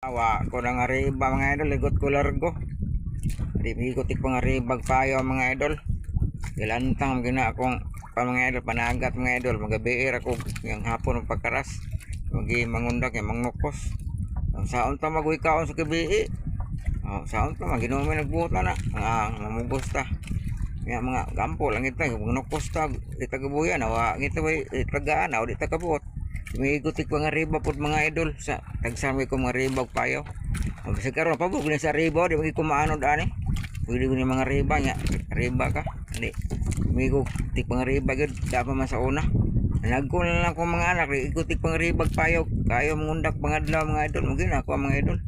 Awa ko na nga riba mga idol, ligot ko largo. Di ikotik pa nga ribag payo mga idol. Ilantang gina akong pa mga idol, panagat mga idol. Magabiir ako yung hapon ng pagkaras. Magi mangundak yung mangnukos. Saon ta magwikaon sa gabi. Saon ta maginumin nagbuot na. Mamugos ta. Nga mga gampo lang ito, mangnukos ta. Di tagabuyan, awa ngito ba itagaan, awa di tagabuot. Igutik ko nga riba pod mga idol sa tagsami ko mga riba payo. Kasi karon pabog ni sa riba di magi kumaano dani. Pwede ko ni mga riba nya, riba ka. Di migo tik mga riba gud dapat man sa una. Nagko na lang ko mga anak igutik pang ribag payo. Kayo mangundak mga adlaw mga idol, mugin ako mga idol.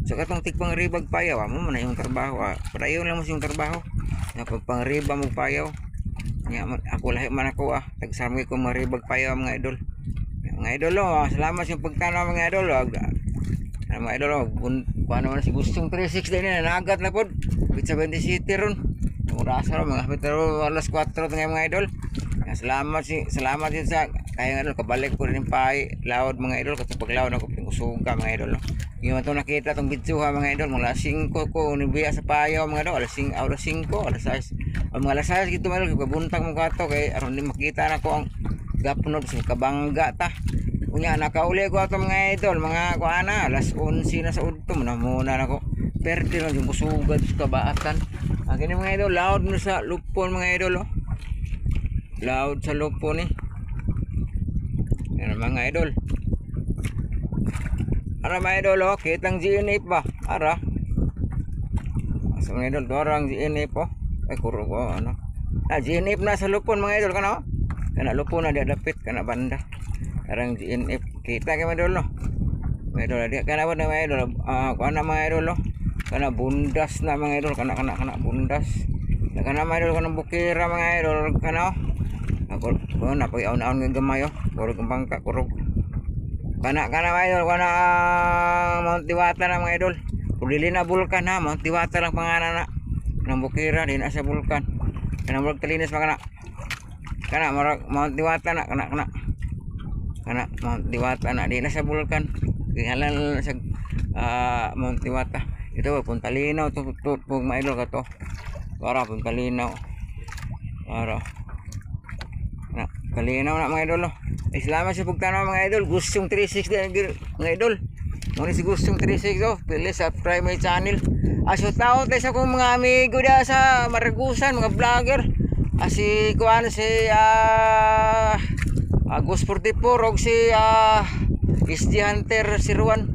So katong tik pang ribag payo, amo man yung trabaho. Padayon lang mo yung trabaho. Nga pag riba mo payo. Nya ako lahi man ako tagsami ko mga ribag payo mga idol. Mga idol salamat sa pagtanaw mga idol. Mga idol paano man si Gustong 36 din nanagat na pod. Pizza 20 City ron. Urasa ron mga pero alas 4 mga idol. Salamat din sa kaya idol kabalik ko rin pay laod mga idol kasi paglaod ako pingusuga mga idol. Yung to nakita tong video mga idol mula 5 ko nibiya sa payo mga idol alas 5 alas 6 mga alas 6 gito mga idol buntag mo kato kay aron di makita na ko ang gapunod sa kabangga ta. Unya nakauli ko ato mga idol, mga kuana, alas 11 na sa udto muna nako. Perde lang yung kusugad sa kabaatan. Kini mga idol, loud mo sa lupon mga idol Loud sa lupon Yan mga idol. Ara mga idol kitang GNF ba? Ara. Sa mga idol, dorang GNF Ay kuro ko ano. GNF na sa lupon mga idol kana Kana lupon na dapit kana banda. Karang GNF kita kay mga idol Mga idol di kana ba mga idol kana mga idol kana bundas na mga idol kana bundas. Kana mga idol kana bukira mga idol kana ako na pag aun-aun ng gamay kurog ang bangka kurog. Kana mga idol kana Mount Diwata na mga idol. Pulili na bulkan Mount Diwata lang pangalan na. Nang bukira din sa bulkan. Kana murag talinis pa kana Mount Diwata na kana Mount Diwata na di na sa bulkan kingalan sa Mount Diwata ito Punta Linaw to mga idol ka to para Punta Linaw para Kalinaw na mga idol Salamat sa pagtanaw mga idol. Gustong 36 din mga idol. Muna si Gustong 36 please subscribe my channel. So tao tayo sa kong mga amigo da sa Maragusan mga vlogger si kuan si Agus 44 og si SG Hunter si Ruan